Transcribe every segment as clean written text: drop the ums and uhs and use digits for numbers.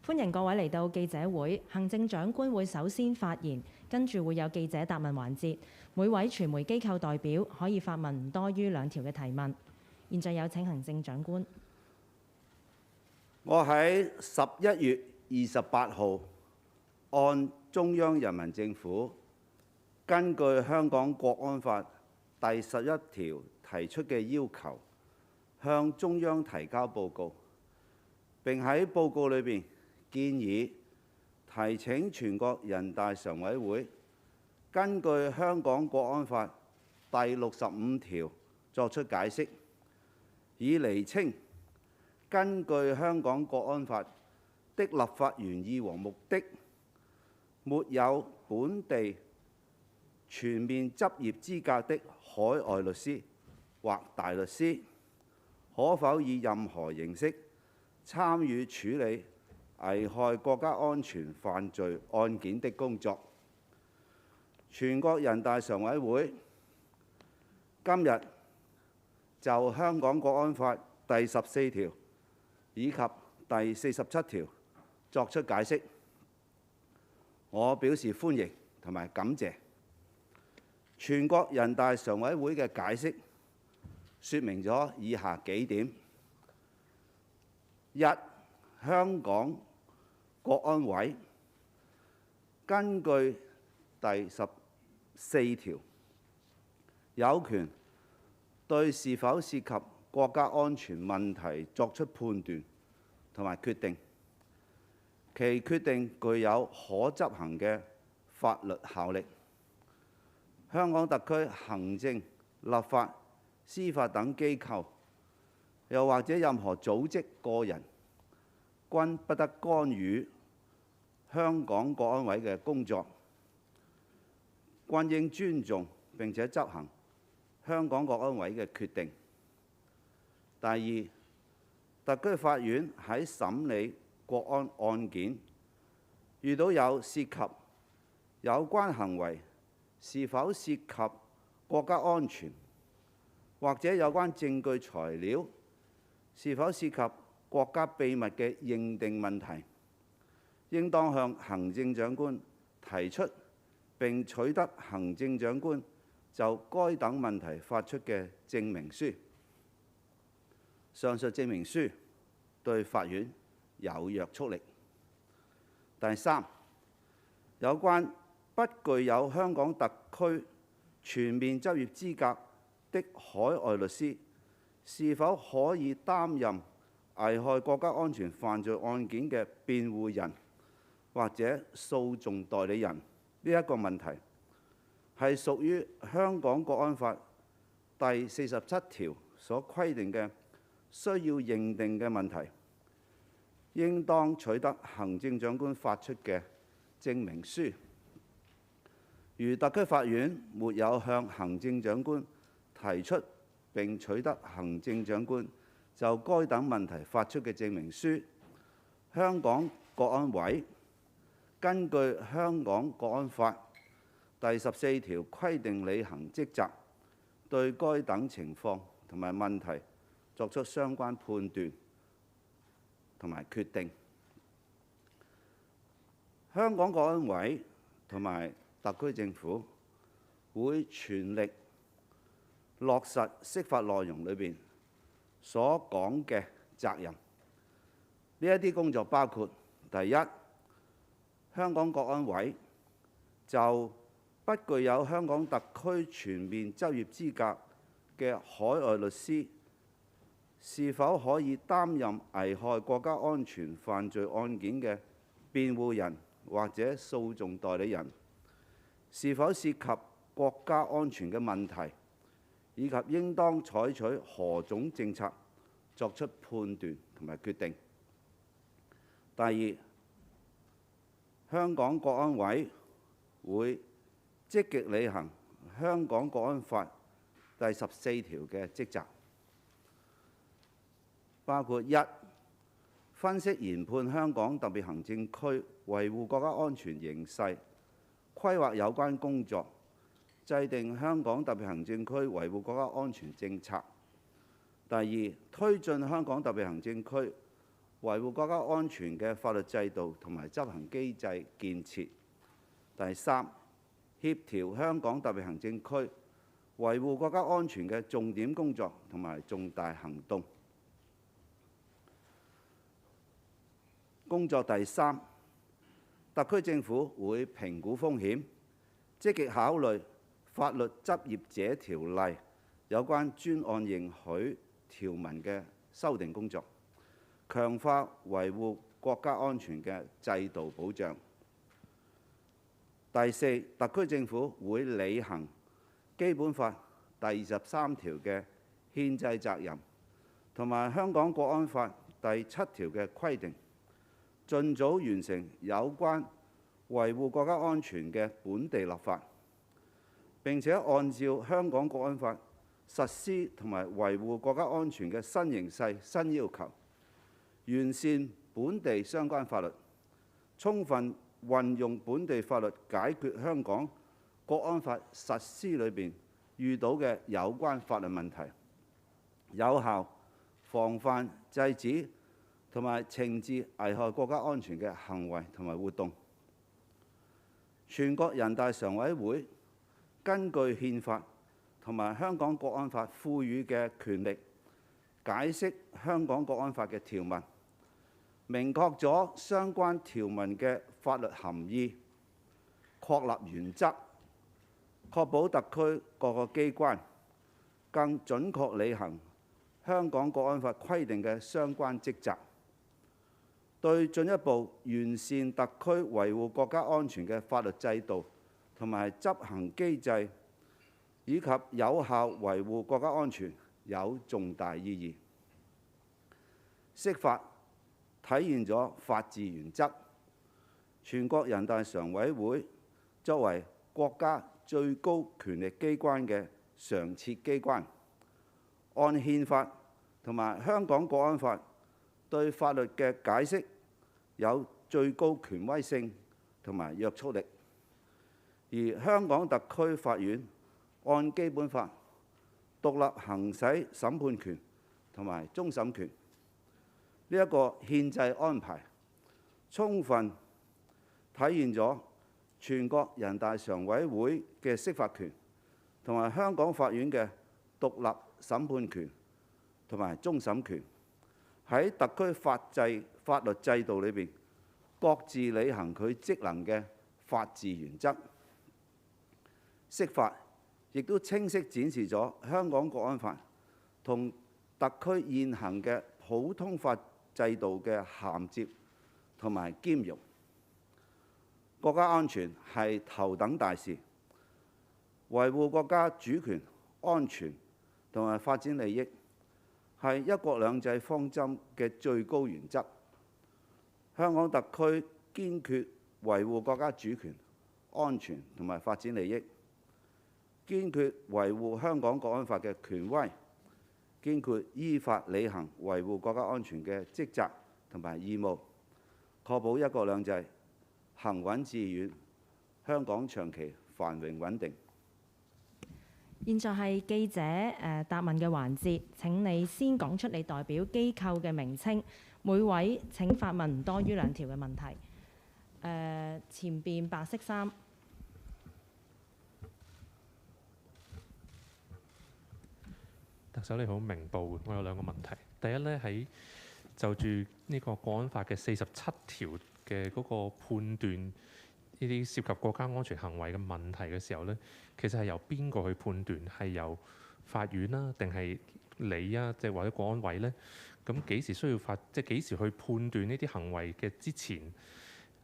歡迎各位嚟到記者會，行政長官會首先發言，跟住會有記者答問環節。每位傳媒機構代表可以發問唔多於2條嘅提問。現在有請行政長官。我喺11月28號按中央人民政府根據香港國安法第11條提出嘅要求，向中央提交報告，並喺報告裏邊建議提請全國人大常委會根據香港國安法第65條作出解釋，以釐清根據香港國安法的立法原意和目的，沒有本地全面執業資格的海外律師或大律師，可否以任何形式參與處理危害國家安全犯罪案件的工作。全國人大常委會今日就香港國安法第14條以及第47條作出解釋，我表示歡迎同埋感謝。全國人大常委會嘅解釋說明咗以下幾點：一、香港國安委根據第14條有權對是否涉及國家安全問題作出判斷同埋決定，其決定具有可執行嘅法律效力。香港特區行政、立法、司法等機構，又或者任何組織、個人，均不得干預香港國安委嘅工作，均應尊重並且執行香港國安委嘅決定。第二，特區法院喺審理國安案件，遇到有涉及有關行為是否涉及國家安全，或者有關證據材料是否涉及國家秘密嘅認定問題，應當向行政長官提出並取得行政長官就該等問題發出嘅證明書。上述證明書對法院有約束力。第三，有關不具有香港特區全面執業資格的海外律師，是否可以擔任危害國家安全犯罪案件嘅辯護人或者訴訟代理人呢一個問題，係屬於香港國安法第47條所規定嘅需要認定嘅問題，應當取得行政長官發出嘅證明書。如特區法院沒有向行政長官提出並取得行政長官就該等問題發出嘅證明書，香港國安委根據香港國安法第14條規定履行職責，對該等情況同埋問題作出相關判斷同埋決定。香港國安委同埋特區政府會全力落實釋法內容裏邊所講嘅責任。呢一啲工作包括：第一，香港國安委就不具有香港特區全面執業資格嘅海外律師是否可以擔任危害國家安全犯罪案件嘅辯護人或者訴訟代理人，是否涉及國家安全嘅問題，以及應當採取何種政策作出判斷同埋決定。第二，香港國安委會積極履行香港國安法第14條嘅職責，包括：一、分析研判香港特別行政區維護國家安全形勢，規劃有關工作，制定香港特別行政區維護國家安全政策。第二，推進香港特別行政區維護國家安全嘅法律制度同埋執行機制建設。第三，協調香港特別行政區維護國家安全嘅重點工作同埋重大行動。工作第三，特區政府會評估風險，積極考慮法律執業者條例有關專案認許條文嘅修訂工作，強化維護國家安全嘅制度保障。第四，特區政府會履行基本法第23條嘅憲制責任，同埋香港國安法第7條嘅規定，盡早完成有關維護國家安全嘅本地立法，並且按照香港國安法實施同埋維護國家安全嘅新形勢、新要求，完善本地相關法律，充分運用本地法律解決香港國安法實施裏邊遇到嘅有關法律問題，有效防範、制止同埋懲治危害國家安全嘅行為同埋活動。全國人大常委會根據憲法同埋香港國安法賦予嘅權力，解釋香港國安法嘅條文，明確咗相關條文嘅法律含義，確立原則，確保特區各個機關更準確履行香港國安法規定嘅相關職責。對進一步完善特區維護國家安全嘅法律制度同埋執行機制，以及有效維護國家安全有重大意義。釋法體現咗法治原則。全國人大常委會作為國家最高權力機關嘅常設機關，按憲法同埋香港國安法對法律嘅解釋有最高權威性同埋約束力，而香港特區法院按基本法獨立行使審判權同埋終審權。呢一個憲制安排，充分體現咗全國人大常委會嘅釋法權同埋香港法院嘅獨立審判權同埋終審權，喺特區法律制度裏邊各自履行佢職能嘅法治原則。釋法亦都清晰展示咗香港國安法同特區現行嘅普通法制度嘅銜接同埋兼容。國家安全係頭等大事，維護國家主權、安全同埋發展利益係一國兩制方針嘅最高原則。香港特區堅決維護國家主權、安全同埋發展利益，堅決維護香港國安法嘅權威，堅決依法履行維護國家安全嘅職責同埋義務，確保一國兩制行穩致遠，香港長期繁榮穩定。現在係記者答問嘅環節，請你先講出你代表機構嘅名稱，每位請發問唔多於2條嘅問題。前邊白色衫。特首你好，明報，我有2個問題。第一呢，喺就住呢個國安法嘅47條嘅嗰個判斷呢啲涉及國家安全行為嘅問題嘅時候呢，其實係由邊個去判斷？係由法院啦，定係你啊，即係或者國安委呢？咁幾時需要即係幾時去判斷呢啲行為嘅之前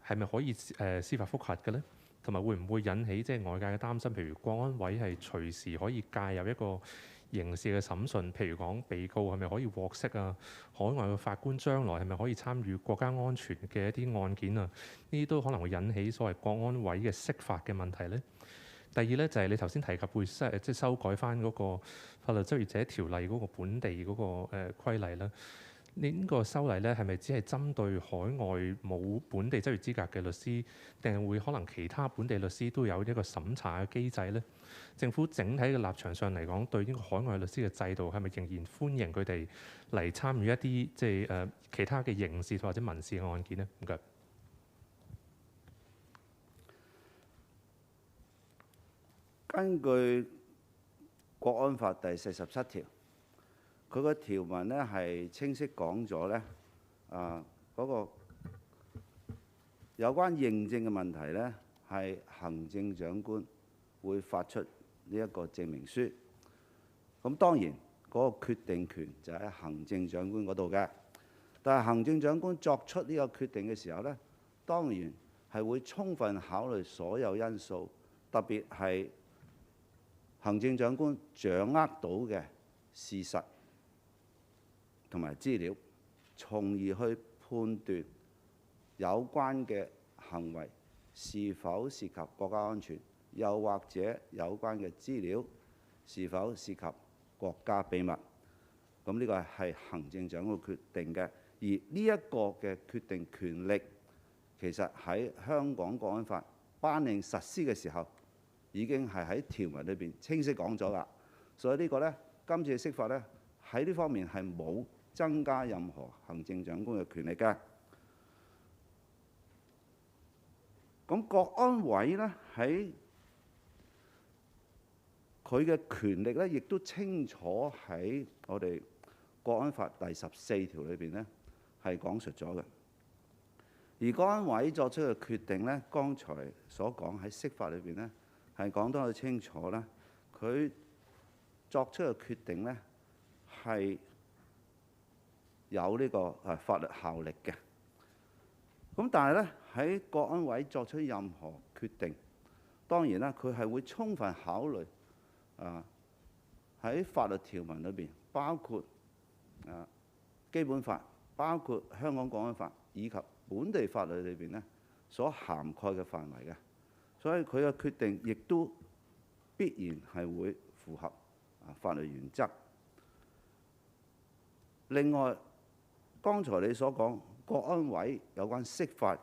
係咪可以司法覆核嘅呢？同埋會唔會引起即係外界嘅擔心？譬如國安委係隨時可以介入一個刑事嘅審訊，譬如講被告係咪可以獲釋啊？海外嘅法官將來係咪可以參與國家安全嘅一啲案件啊？呢啲都可能會引起所謂國安委嘅釋法嘅問題呢。第二呢，就係你頭先提及會即係修改翻嗰個法律執業者條例嗰個本地嗰個規例啦。呢個修例咧係咪只係針對海外冇本地執業資格嘅律師，定係會可能其他本地律師都有一個審查嘅機制呢？政府整體嘅立場上嚟講，對呢個海外律師嘅制度係咪仍然歡迎佢哋嚟參與一啲其他嘅刑事或者民事嘅案件呢？唔該。根據國安法第47條，佢個條文呢係清晰講咗呢，嗰個有關認證嘅問題呢，係行政長官會發出呢一個證明書。咁當然嗰個決定權就喺行政長官嗰度嘅，但係行政長官作出呢個決定嘅時候呢，當然係會充分考慮所有因素，特別係行政長官掌握到嘅事實同埋資料，從而去判斷有關嘅行為是否涉及國家安全，又或者有關嘅資料是否涉及國家秘密。咁呢個係行政長官決定嘅，而呢一個嘅決定權力，其實喺香港國安法頒令實施嘅時候，已經係喺條文裏邊清晰講咗啦。所以呢個呢，今次嘅釋法呢，喺呢方面係冇增加任何行政長官嘅權力嘅。咁國安委呢，喺佢嘅權力呢，亦都清楚喺我哋國安法第14條裏邊呢係講述咗嘅。而國安委作出嘅決定呢，剛才所講喺釋法裏邊呢，係講得好清楚啦。佢作出嘅決定呢，係有呢個法律效力嘅。咁但係呢，喺國安委作出任何決定，當然啦，佢係會充分考慮喺法律條文裏邊，包括基本法、包括香港國安法以及本地法律裏邊呢所涵蓋嘅範圍嘅。所以佢嘅決定亦都必然係會符合法律原則。另外，剛才你所講國安委有關釋法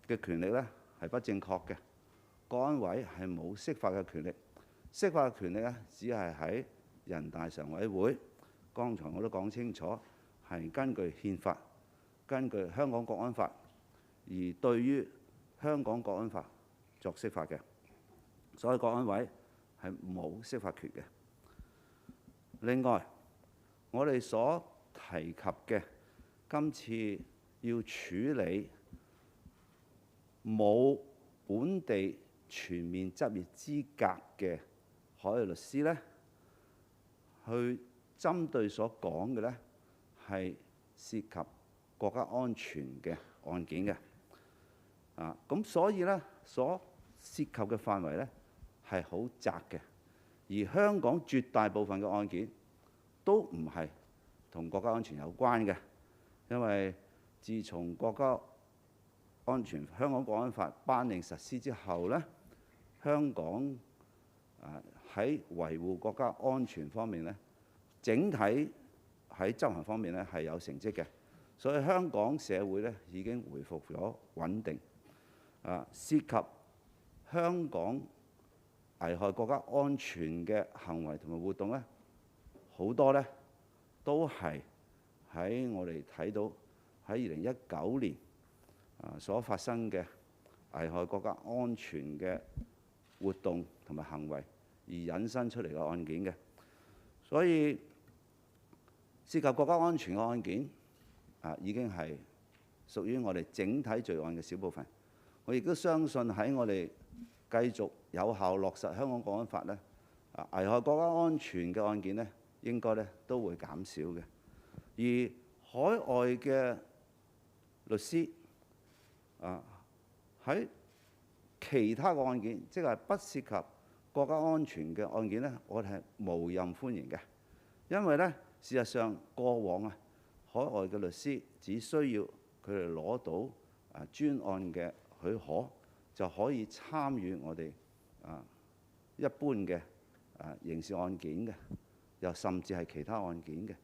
嘅權力呢係不正確嘅。國安委係冇釋法嘅權力，釋法嘅權力呢只係喺人大常委會。剛才我都講清楚，係根據憲法、根據香港國安法而對於香港國安法作釋法嘅，所以國安委係冇釋法權嘅。另外，我哋所提及嘅今次要處理冇本地全面執業資格嘅海外律師呢，去針對所講嘅呢係涉及國家安全嘅案件嘅。咁所以呢，所涉及嘅範圍呢係好窄嘅，而香港絕大部分嘅案件都唔係同國家安全有關嘅，因為自從國家安全香港國安法頒令實施之後呢，香港喺維護國家安全方面呢，整體喺執行方面呢係有成績嘅，所以香港社會呢已經回復咗穩定。涉及香港危害國家安全嘅行為同埋活動呢，好多呢都係喺我哋睇到喺2019年所發生嘅危害國家安全嘅活動同埋行為而引申出嚟嘅案件嘅。所以涉及國家安全嘅案件已經係屬於我哋整體罪案嘅小部分。我亦都相信喺我哋繼續有效落實香港國安法呢，危害國家安全嘅案件呢，應該呢都會減少嘅。而海外嘅律師喺其他嘅案件，即係不涉及國家安全嘅案件呢，我哋係無任歡迎嘅。因為呢，事實上過往海外嘅律師只需要佢哋攞到專案嘅許可，就可以參與我哋一般嘅刑事案件嘅，又甚至係其他案件嘅。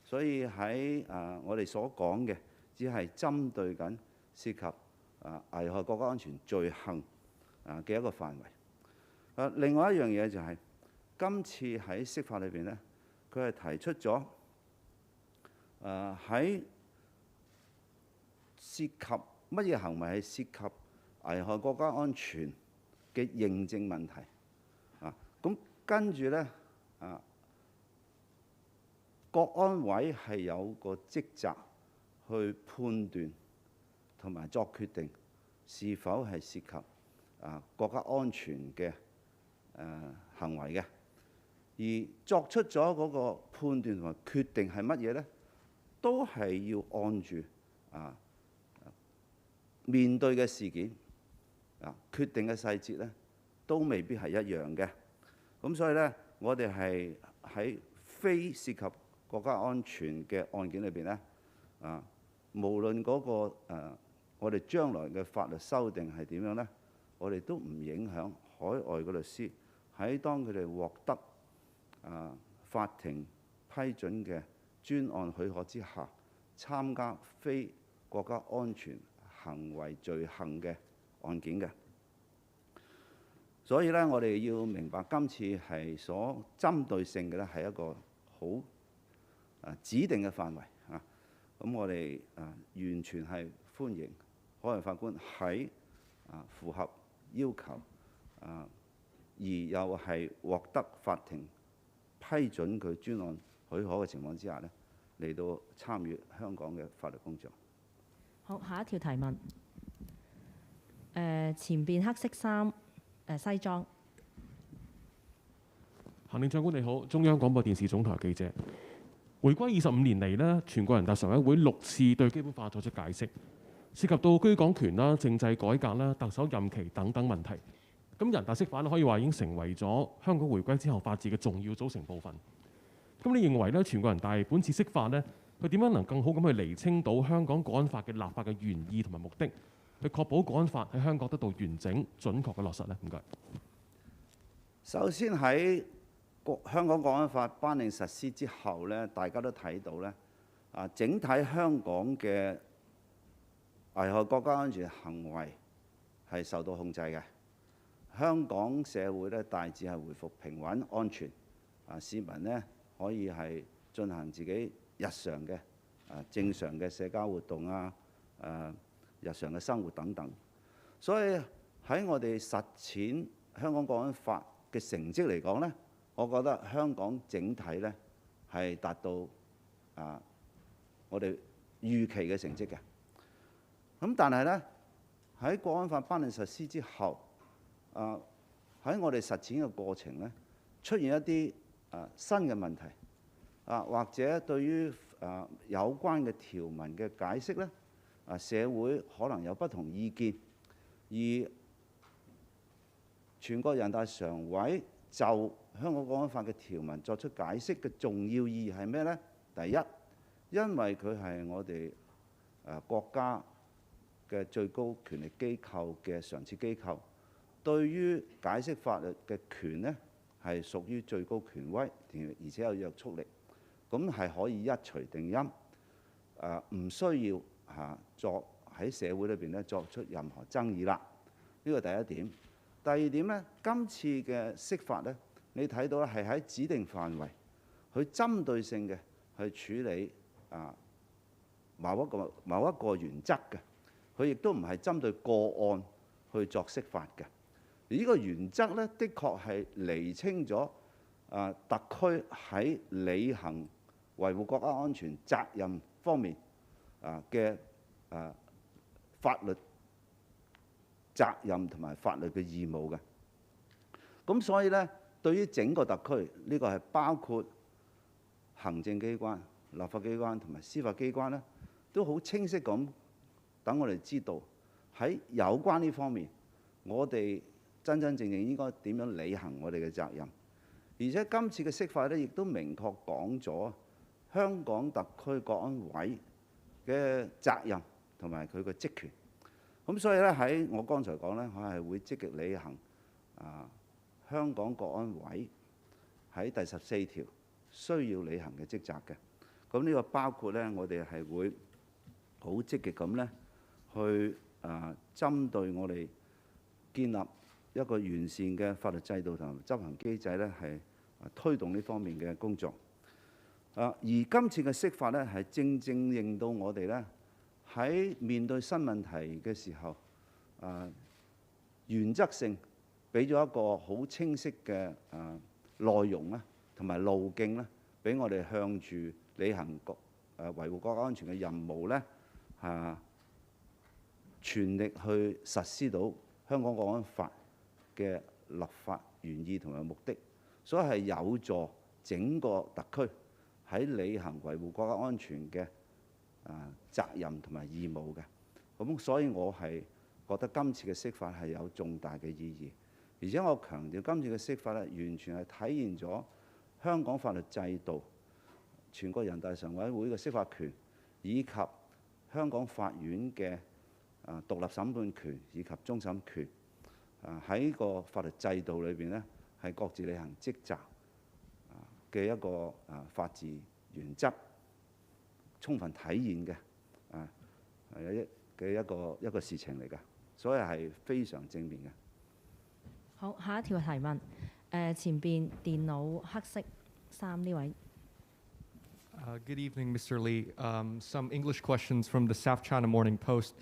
所以喺我哋所講嘅，只係針對緊涉及危害國家安全罪行嘅一個範圍。另外一樣嘢就係、今次喺釋法裏邊咧，佢係提出咗喺涉及乜嘢行為係涉及危害國家安全嘅認證問題咁跟住咧國安委係有個職責去判斷同埋作決定是否係涉及國家安全嘅行為嘅，而作出咗嗰個判斷同埋決定係乜嘢咧，都係要按住面對嘅事件決定嘅細節咧，都未必係一樣嘅。咁所以咧，我哋係喺非涉及國家安全嘅案件裏邊咧，無論嗰個我哋將來嘅法律修訂係點樣咧，我哋都唔影響海外嘅律師喺當佢哋獲得法庭批准嘅專案許可之下，參加非國家安全行為罪行嘅案件嘅。所以咧，我哋要明白今次係所針對性嘅咧，係一個好指定嘅範圍咁我哋完全係歡迎海外法官喺符合要求而又係獲得法庭批准佢專案許可嘅情況之下咧，嚟到參與香港嘅法律工作。好，下一條提問。前邊黑色衫西裝。行政長官你好，中央廣播電視總台記者。回歸25年嚟呢，全國人大常委會6次對基本法作出解釋，涉及到居港權啦、政制改革啦、特首任期等等問題。咁人大釋法可以話已經成為咗香港回歸之後法治嘅重要組成部分。咁你認為呢，全國人大本次釋法呢，佢點樣能更好咁去釐清到香港國安法嘅立法嘅原意同埋目的，去確保國安法喺香港得到完整準確嘅落實呢？唔該。首先喺香港國安法頒令實施之後咧，大家都睇到咧整體香港嘅危害國家安全行為係受到控制嘅。香港社會咧大致係回復平穩安全，市民咧可以係進行自己日常嘅正常嘅社交活動日常嘅生活等等。所以喺我哋實踐香港國安法嘅成績嚟講咧，我覺得香港整體咧係達到我哋預期嘅成績嘅。咁但係咧喺國安法頒令實施之後，喺我哋實踐嘅過程咧，出現一啲新嘅問題或者對於有關嘅條文嘅解釋咧，社會可能有不同意見，而全國人大常委就香港國安法嘅條文作出解釋嘅重要意義係咩呢？第一，因為佢係我哋國家嘅最高權力機構嘅常設機構，對於解釋法律嘅權呢係屬於最高權威，而且有約束力，咁係可以一錘定音，唔需要喺社會裏邊咧作出任何爭議啦。呢個第一點。第二點呢，今次嘅釋法呢，你睇到係喺指定範圍，去針對性嘅去處理某一個原則嘅，佢亦都唔係針對個案去作釋法嘅。而呢個原則呢，的確係釐清咗特區喺履行維護國家安全責任方面嘅法律責任同埋法律嘅義務嘅。咁所以呢，對於整個特區，呢個係包括行政機關、立法機關同埋司法機關呢，都好清晰咁等我哋知道喺有關呢方面，我哋真真正正應該點樣履行我哋嘅責任。而且今次嘅釋法呢，亦都明確講咗香港特區國安委嘅責任同埋佢嘅職權。咁所以咧，喺我剛才講咧，我係會積極履行香港國安委喺第14條需要履行嘅職責嘅。咁呢個包括咧，我哋係會好積極咁咧，去針對我哋建立一個完善嘅法律制度同執行機制咧，係推動呢方面嘅工作。而今次嘅釋法咧，係正正令到我哋咧喺面對新問題嘅時候，原則性俾咗一個好清晰嘅內容啦，同埋路徑咧，俾我哋向住履行維護國家安全嘅任務咧，全力去實施到香港國安法嘅立法原意同埋目的，所以係有助整個特區喺履行維護國家安全嘅責任同埋義務嘅。咁所以我係覺得今次嘅釋法係有重大嘅意義，而且我強調今次嘅釋法咧，完全係體現咗香港法律制度、全國人大常委會嘅釋法權，以及香港法院嘅獨立審判權以及終審權喺個法律制度裏邊咧，係各自履行職責嘅一個法治原則充分體現嘅一個事情嚟㗎，所以係非常正面嘅。好，下一條提問，前邊電腦黑色衫呢位。Good evening, Mr. Lee. Some English questions from the South China Morning Post.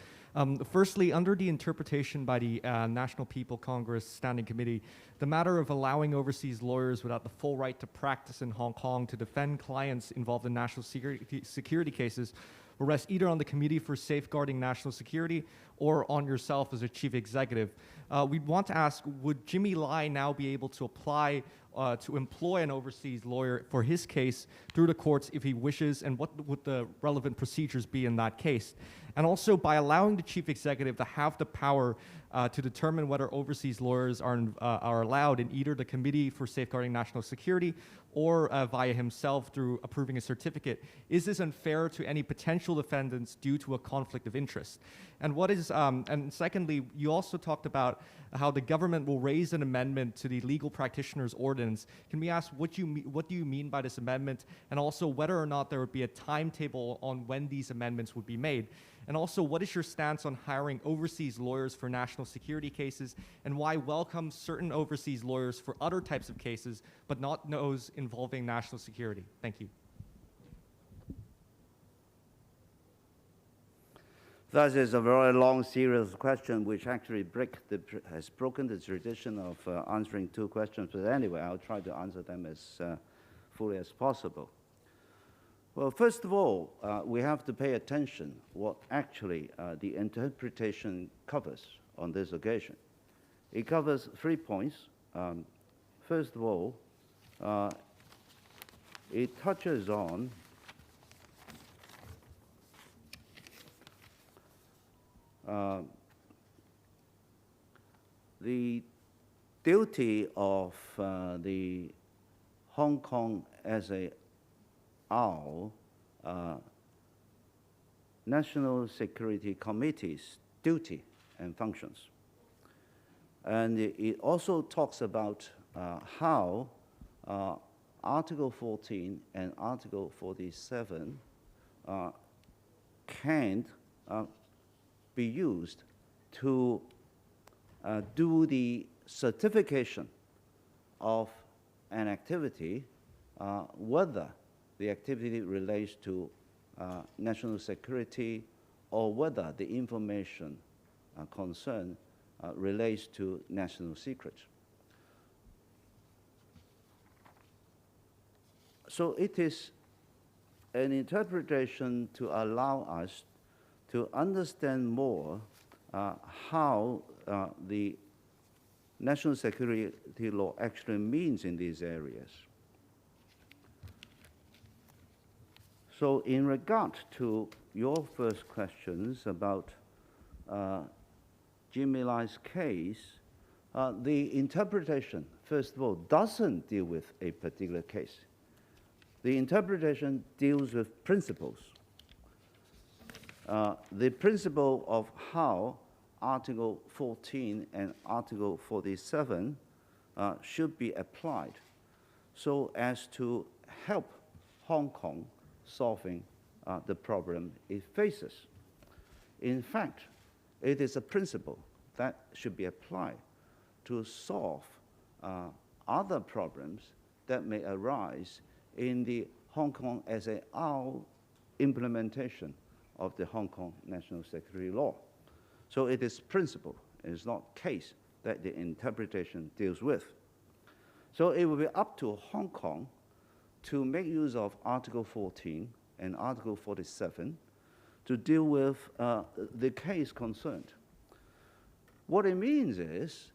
Firstly, under the interpretation by the National People Congress Standing Committee, the matter of allowing overseas lawyers without the full right to practice in Hong Kong to defend clients involved in national security cases will rest either on the Committee for Safeguarding National Security or on yourself as a chief executive. We want to ask, would Jimmy Lai now be able to apply to employ an overseas lawyer for his case through the courts if he wishes, and what would the relevant procedures be in that case? And also, by allowing the chief executive to have the power to determine whether overseas lawyers are allowed in either the Committee for Safeguarding National Security or via himself through approving a certificate, is this unfair to any potential defendants due to a conflict of interest? And and secondly, you also talked about how the government will raise an amendment to the legal practitioners ordinance. Can we ask what do you mean by this amendment, and also whether or not there would be a timetable on when these amendments would be made? And also, what is your stance on hiring overseas lawyers for national security cases, and why welcome certain overseas lawyers for other types of cases, but not those involving national security? Thank you. That is a very long series of questions which actually has broken the tradition of answering two questions. But anyway, I'll try to answer them as fully as possible. Well, first of all, we have to pay attention what actually the interpretation covers on this occasion. It covers 3 points. First of all, it touches on the duty of the Hong Kong SAR National Security Committee's duty and functions. And it also talks about how Article 14 and Article 47 can be used to do the certification of an activity, whether the activity relates to national security or whether the information concerned relates to national secrets. So it is an interpretation to allow us to understand more how the national security law actually means in these areas. So in regard to your first questions about Jimmy Lai's case, the interpretation, first of all, doesn't deal with a particular case. The interpretation deals with principles. The principle of how Article 14 and Article 47 should be applied so as to help Hong Kong solving the problem it faces. In fact, it is a principle that should be applied to solve other problems that may arise in the Hong Kong SAR implementation of the Hong Kong national security law. So it is principle, it is not case that the interpretation deals with. So it will be up to Hong Kong to make use of Article 14 and Article 47 to deal with the case concerned. What it means is,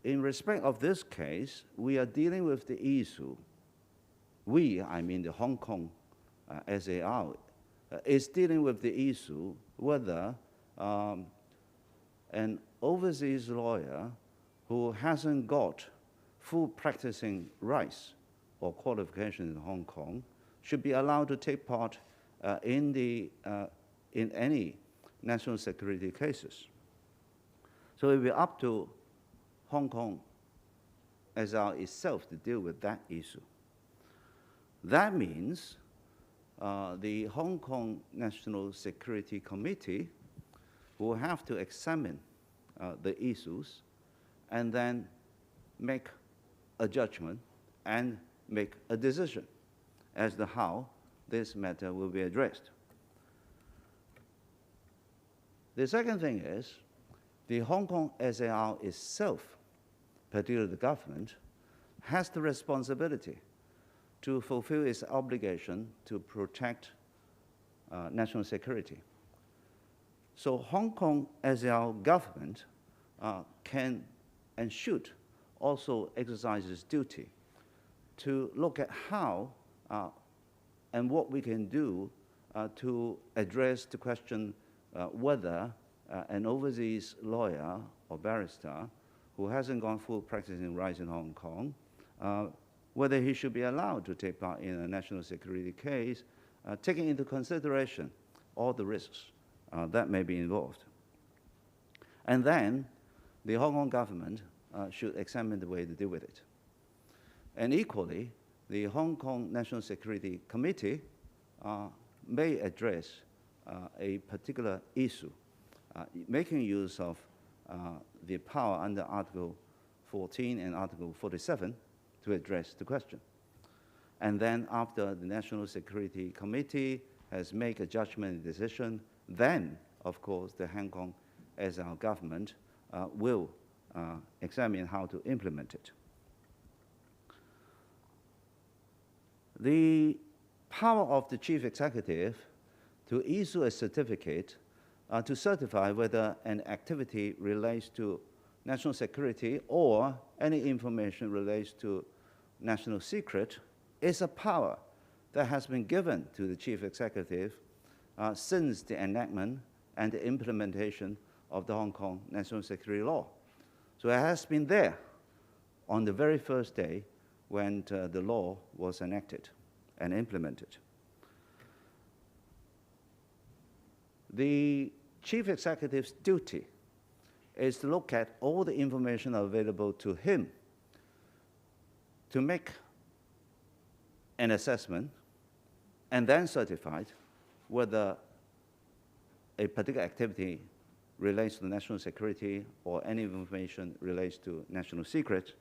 in respect of this case, we are dealing with the issue. We, I mean the Hong Kong SAR, is dealing with the issue whether an overseas lawyer who hasn't got full practicing rights or qualifications in Hong Kong should be allowed to take part in any national security cases. So it will be up to Hong Kong SAR itself to deal with that issue. That means the Hong Kong National Security Committee will have to examine the issues and then make a judgment and make a decision as to how this matter will be addressed. The second thing is, the Hong Kong SAR itself, particularly the government, has the responsibility to fulfill its obligation to protect national security. So Hong Kong SAR government can and should also exercise its duty to look at how and what we can do to address the question whether an overseas lawyer or barrister who hasn't gone full practicing rights in Hong Kong, whether he should be allowed to take part in a national security case, taking into consideration all the risks that may be involved. And then the Hong Kong government should examine the way to deal with it. And equally, the Hong Kong National Security Committee may address a particular issue, making use of the power under Article 14 and Article 47 to address the question. And then after the National Security Committee has made a judgment and decision, then, of course, the Hong Kong SAR government will examine how to implement it. The power of the chief executive to issue a certificate to certify whether an activity relates to national security or any information relates to national secret is a power that has been given to the chief executive since the enactment and the implementation of the Hong Kong national security law. So it has been there on the very first day when the law was enacted and implemented. The chief executive's duty is to look at all the information available to him to make an assessment and then certify whether a particular activity relates to national security or any information relates to national secret.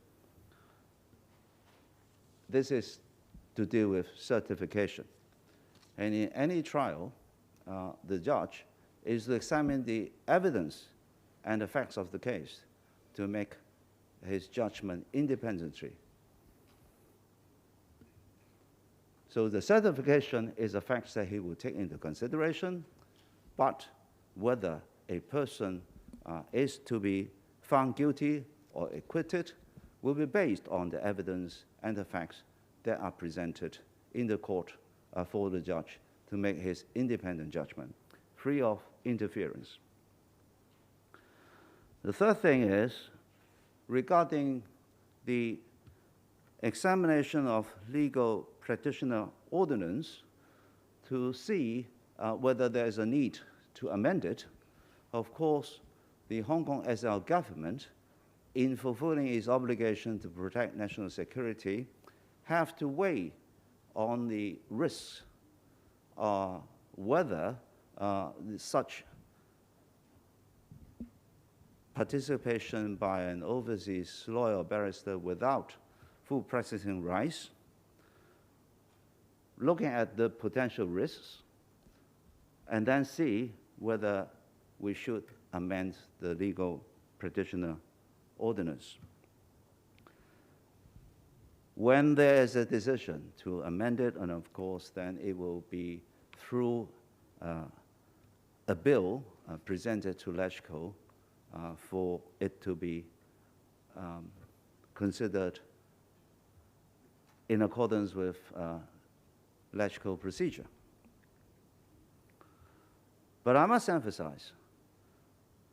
This is to deal with certification. And in any trial, the judge is to examine the evidence and the facts of the case to make his judgment independently. So the certification is a fact that he will take into consideration, but whether a person is to be found guilty or acquitted will be based on the evidence and the facts that are presented in the court for the judge to make his independent judgment, free of interference. The third thing is regarding the examination of legal practitioner ordinance to see whether there is a need to amend it. Of course, the Hong Kong SAR government, in fulfilling its obligation to protect national security, have to weigh on the risks whether such participation by an overseas lawyer or barrister without full practicing rights, looking at the potential risks, and then see whether we should amend the legal practitioner ordinance. When there is a decision to amend it, and of course, then it will be through a bill presented to LegCo for it to be considered in accordance with LegCo procedure. But I must emphasize,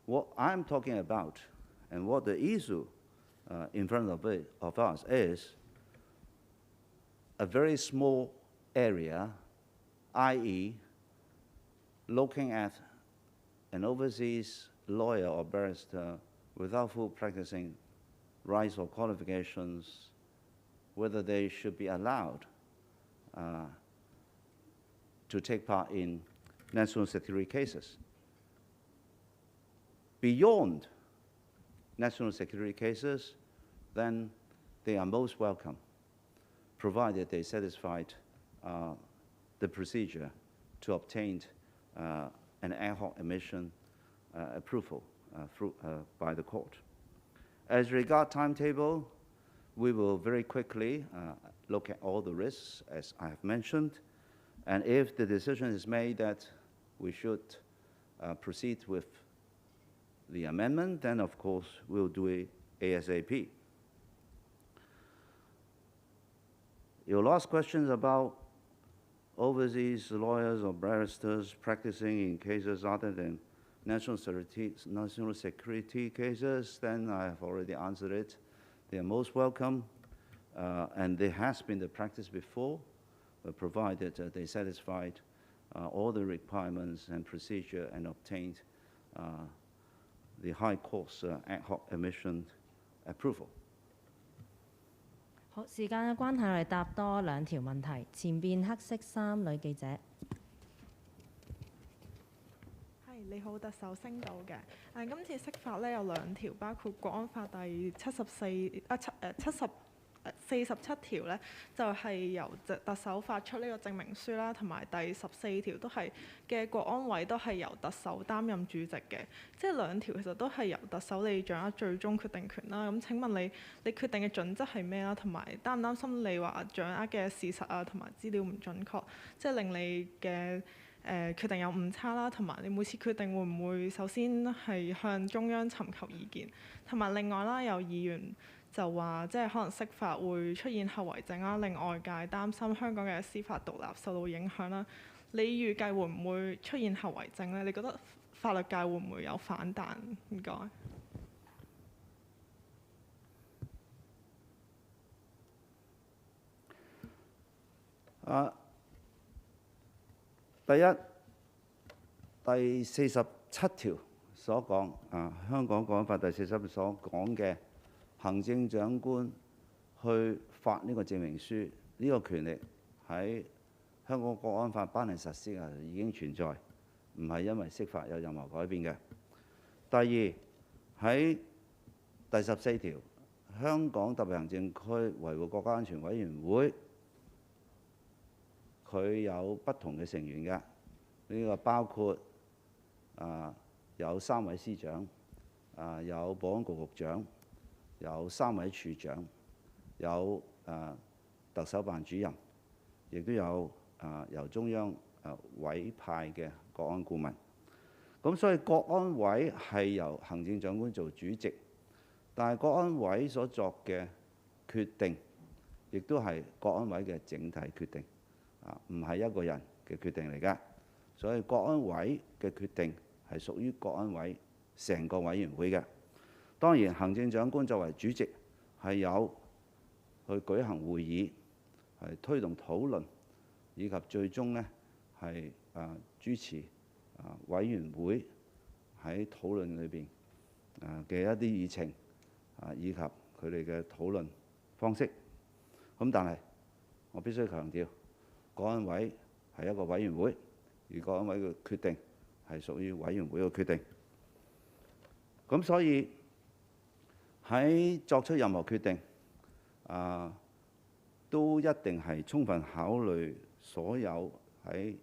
what I'm talking about and what the issue in front of us is a very small area, i.e., looking at an overseas lawyer or barrister without full practicing rights or qualifications, whether they should be allowed to take part in national security cases. Beyond national security cases, then they are most welcome, provided they satisfied the procedure to obtain an ad hoc admission approval by the court. As regard timetable, we will very quickly look at all the risks, as I have mentioned, and if the decision is made that we should proceed with the amendment, then of course we'll do it ASAP. Your last question is about overseas lawyers or barristers practicing in cases other than national security cases, then I have already answered it. They are most welcome, and there has been the practice before, provided they satisfied all the requirements and procedure and obtained the High Court's ad hoc admission approval. 好，時間嘅關係，我哋答多兩條問題。前邊黑色衫女記者。你好，特首星島嘅。今次釋法咧有兩條，包括國安法第47條咧，就係由特首發出呢個證明書啦，同埋第14條都係嘅國安委都係由特首擔任主席嘅，即係兩條其實都係由特首你掌握最終決定權啦。咁請問你決定嘅準則係咩啦？同埋擔唔擔心你話掌握嘅事實啊同埋資料唔準確，即係令你嘅決定有誤差啦，同埋你每次決定會唔會首先係向中央尋求意見？同埋另外啦，有議員就話即係可能釋法會出現後遺症啦，令外界擔心香港嘅司法獨立受到影響啦。你預計會唔會出現後遺症呢？你覺得法律界會唔會有反彈？唔該。第一，第47條所講香港國安法第47條所講嘅行政長官去發呢個證明書，呢個權力喺香港國安法頒令實施已經存在，唔係因為釋法有任何改變嘅。第二，喺第14條，香港特別行政區維護國家安全委員會，佢有不同嘅成員嘅，呢個包括有3位司長，有保安局局長，有3位處長，有特首辦主任，亦都有由中央委派嘅國安顧問。咁所以國安委係由行政長官做主席，但係國安委所作嘅決定，亦都係國安委嘅整體決定，唔係一個人嘅決定嚟㗎。所以國安委嘅決定係屬於國安委成個委員會嘅。當然，行政長官作為主席係有去舉行會議，係推動討論，以及最終呢係主持委員會喺討論裏邊嘅一啲議程以及佢哋嘅討論方式。咁但係我必須強調，國安委係一個委員會，而國安委嘅決定係屬於委員會嘅決定。咁所以喺作出任何決定，都一定係充分考慮所有喺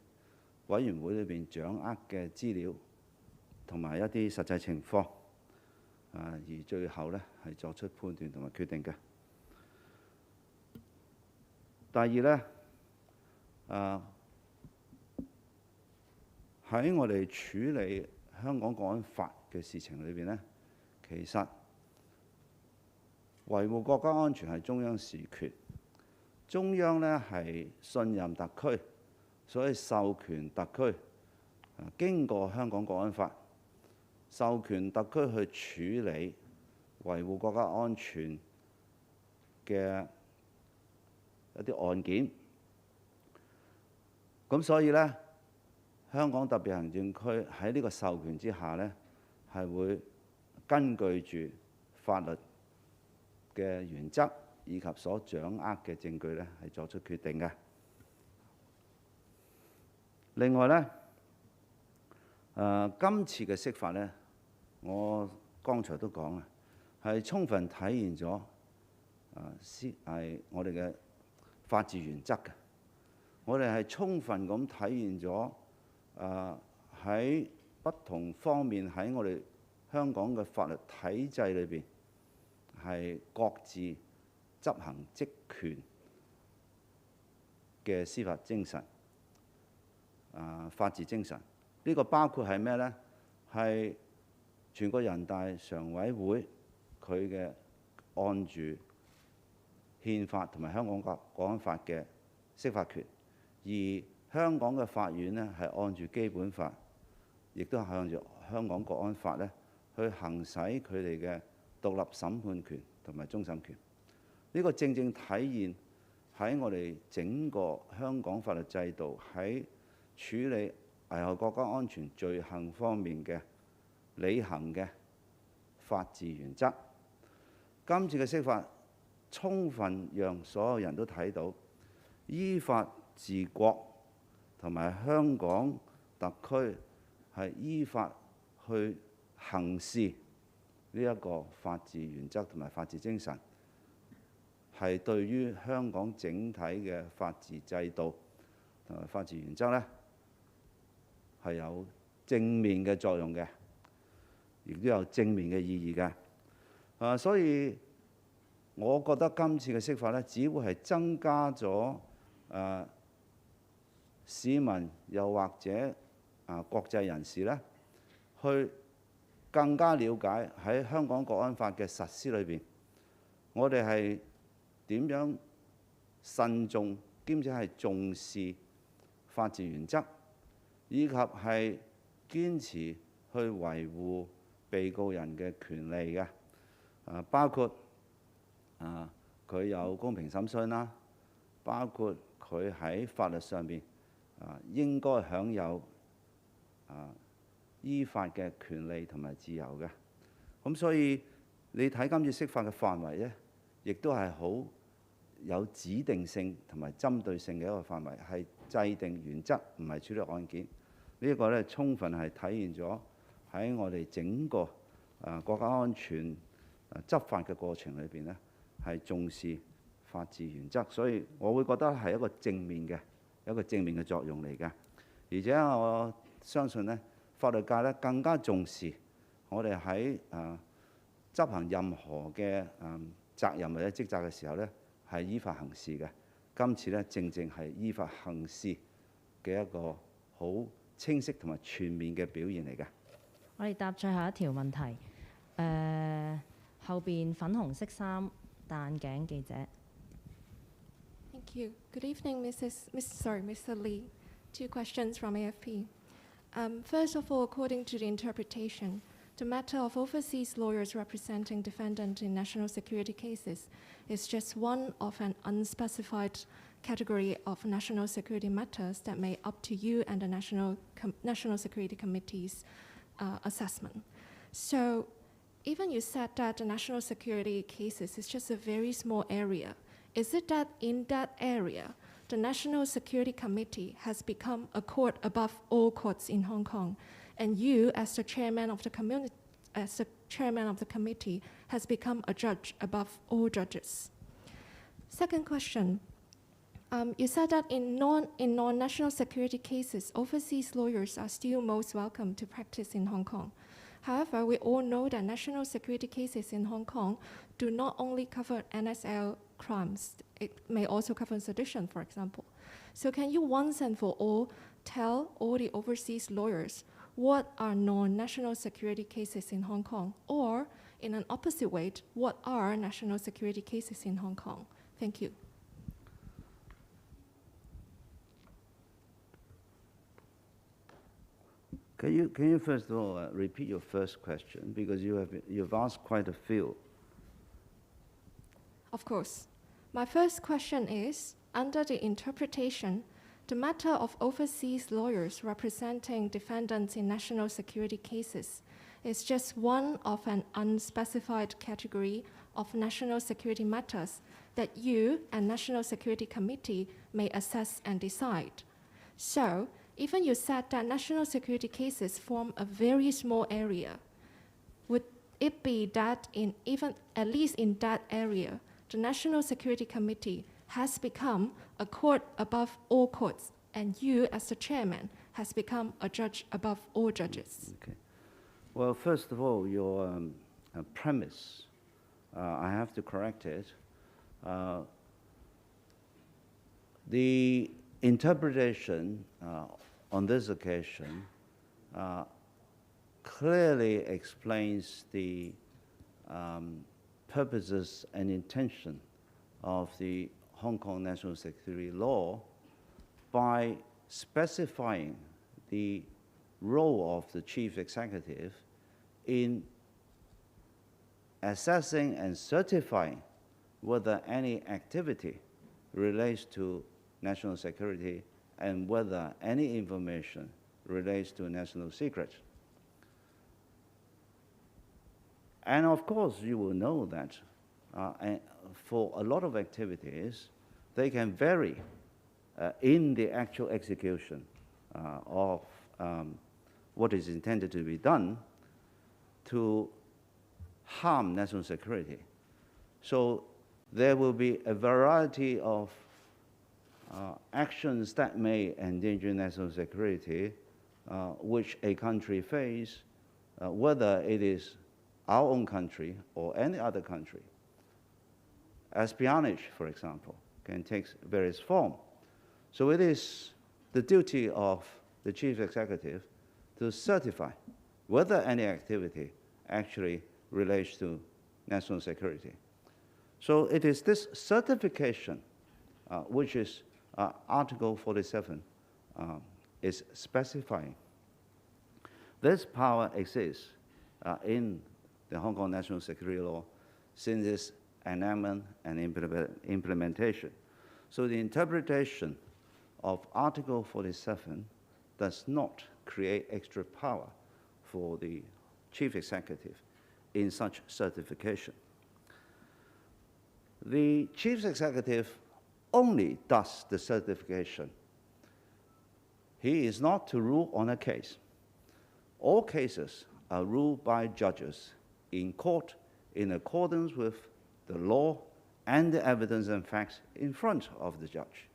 委員會裏邊掌握嘅資料同埋一啲實際情況，而最後呢係作出判斷同埋決定嘅。第二呢，喺我哋處理香港國安法嘅事情裏邊呢，其實維護國家安全係中央事權，中央呢係信任特區，所以授權特區經過香港國安法，授權特區去處理維護國家安全嘅一啲案件。咁所以呢，香港特別行政區喺呢個授權之下呢，係會根據住法律嘅原則以及所掌握嘅證據呢，係作出決定嘅。另外呢，今次嘅釋法呢，我剛才都講啦，係充分體現咗係我哋嘅法治原則嘅。我哋係充分咁體現咗喺不同方面喺我哋香港嘅法律體制裏邊係各自執行職權嘅司法精神、法治精神。呢個包括係咩呢？係全國人大常委會佢嘅按住憲法同埋香港國安法嘅釋法權，而香港嘅法院呢係按住基本法，亦都係向住香港國安法呢去行使佢哋嘅獨立審判權同埋終審權。呢個正正體現喺我哋整個香港法律制度喺處理危害國家安全罪行方面嘅履行嘅法治原則。今次嘅釋法充分讓所有人都睇到依法治國同埋香港特區係依法去行事呢一個法治原則同埋法治精神，係對於香港整體嘅法治制度同埋法治原則呢，係有正面嘅作用嘅，亦都有正面嘅意義嘅。所以我覺得今次嘅釋法呢，只會係增加咗市民又或者國際人士呢，去更加了解喺香港國安法嘅實施裏邊，我哋係點樣慎重兼且係重視法治原則，以及係堅持去維護被告人嘅權利嘅，包括佢有公平審訊啦，包括佢喺法律上邊應該享有依法嘅權利同埋自由嘅。咁所以你睇今次釋法嘅範圍呢，亦都係好有指定性同埋針對性嘅一個範圍，係制定原則，唔係處理案件。呢一個呢，充分係體現咗喺我哋整個國家安全執法嘅過程裏邊呢，係重視法治原則，所以我會覺得係一個正面嘅作用嚟嘅。而且我相信呢，法律界呢更加重視我哋喺執行任何嘅責任或者職責嘅時候呢，係依法行事嘅。今次呢，正正係依法行事嘅一個好清晰同埋全面嘅表現嚟嘅。我哋答最後一條問題。後邊粉紅色衫戴眼鏡記者。Thank you. Good evening, Mr. Lee. 2 questions from AFP. First of all, according to the interpretation, the matter of overseas lawyers representing defendants in national security cases is just one of an unspecified category of national security matters that may up to you and the National Security Committee's assessment. So, even you said that the national security cases is just a very small area. Is it that in that area, the National Security Committee has become a court above all courts in Hong Kong, and you, as the chairman of the committee, has become a judge above all judges. Second question. You said that in non-national security cases, overseas lawyers are still most welcome to practice in Hong Kong. However, we all know that national security cases in Hong Kong do not only cover NSL crimes, it may also cover sedition, for example. So can you once and for all tell all the overseas lawyers what are non-national security cases in Hong Kong? Or, in an opposite way, what are national security cases in Hong Kong? Thank you. Can you first of all repeat your first question, because you've asked quite a few. Of course. My first question is, under the interpretation, the matter of overseas lawyers representing defendants in national security cases is just one of an unspecified category of national security matters that you and National Security Committee may assess and decide. So, even you said that national security cases form a very small area, would it be that at least in that area, the National Security Committee has become a court above all courts, and you, as the chairman, has become a judge above all judges? Okay. Well, first of all, your premise, I have to correct it. The interpretation on this occasion clearly explains the purposes and intention of the Hong Kong national security law by specifying the role of the chief executive in assessing and certifying whether any activity relates to national security and whether any information relates to national secret. And of course, you will know that for a lot of activities, they can vary in the actual execution of what is intended to be done to harm national security. So there will be a variety of actions that may endanger national security, which a country face, whether it is our own country or any other country. Espionage, for example, can take various forms. So it is the duty of the chief executive to certify whether any activity actually relates to national security. So it is this certification which is Article 47 is specifying. This power exists in the Hong Kong national security law since its enactment and implementation. So the interpretation of Article 47 does not create extra power for the chief executive in such certification. The chief executive only does the certification. He is not to rule on a case. All cases are ruled by judges in court in accordance with the law and the evidence and facts in front of the judge.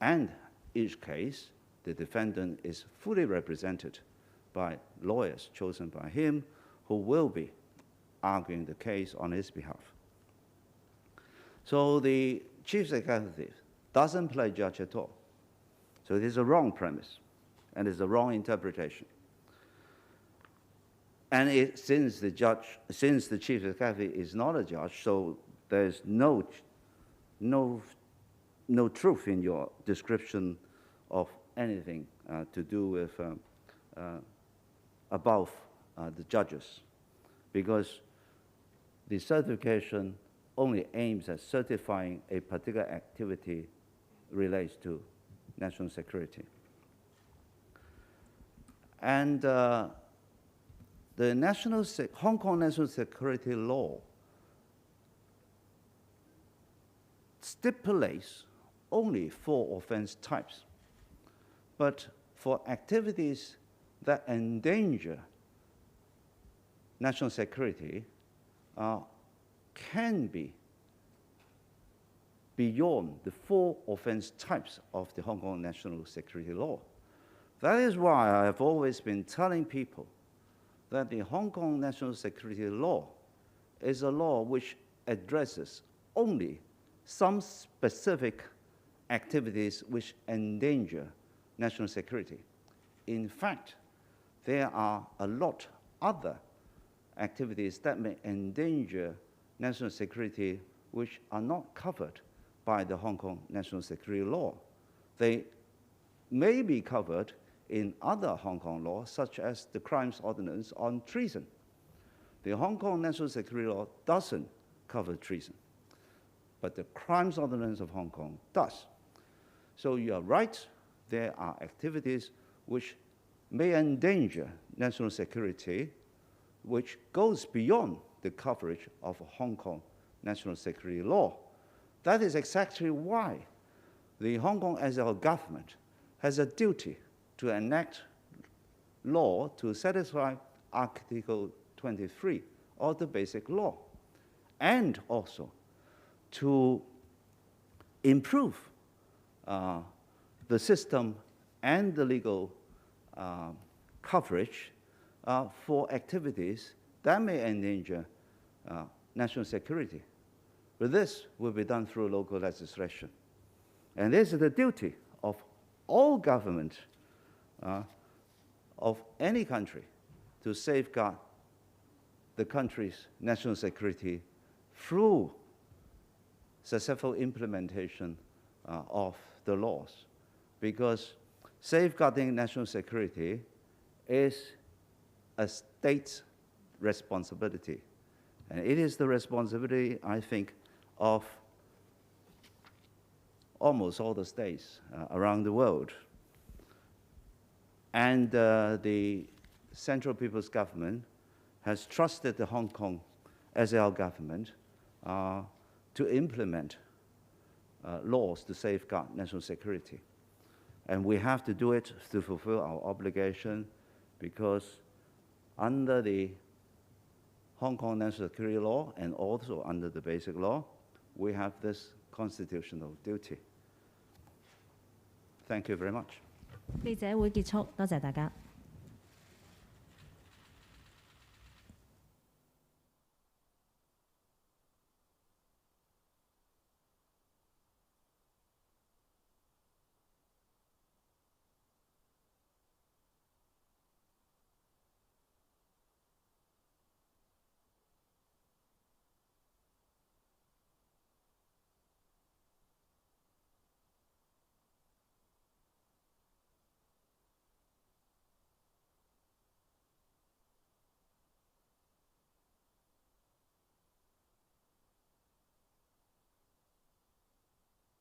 And each case, the defendant is fully represented by lawyers chosen by him who will be arguing the case on his behalf. So the chief executive doesn't play judge at all. So it is a wrong premise, and it's a wrong interpretation. And since the chief executive is not a judge, so there's no truth in your description of anything to do with above the judges, because the certification only aims at certifying a particular activity relates to national security. And the Hong Kong national security law stipulates only 4 offense types, but for activities that endanger national security can be beyond the 4 offense types of the Hong Kong national security law. That is why I have always been telling people that the Hong Kong national security law is a law which addresses only some specific activities which endanger national security. In fact, there are a lot other activities that may endanger national security which are not covered by the Hong Kong national security law. They may be covered in other Hong Kong laws, such as the Crimes Ordinance on treason. The Hong Kong national security law doesn't cover treason, but the Crimes Ordinance of Hong Kong does. So you are right, there are activities which may endanger national security, which goes beyond the coverage of Hong Kong national security law. That is exactly why the Hong Kong SL government has a duty to enact law to satisfy Article 23 of the Basic Law, and also to improve the system and the legal coverage for activities that may endanger national security. But this will be done through local legislation. And this is the duty of all government of any country to safeguard the country's national security through successful implementation of the laws. Because safeguarding national security is a state's responsibility. And it is the responsibility, I think, of almost all the states around the world. And the Central People's Government has trusted the Hong Kong SL government to implement laws to safeguard national security. And we have to do it to fulfill our obligation, because under the Hong Kong national security law and also under the Basic Law, we have this constitutional duty. Thank you very much. 記者會結束，多謝大家。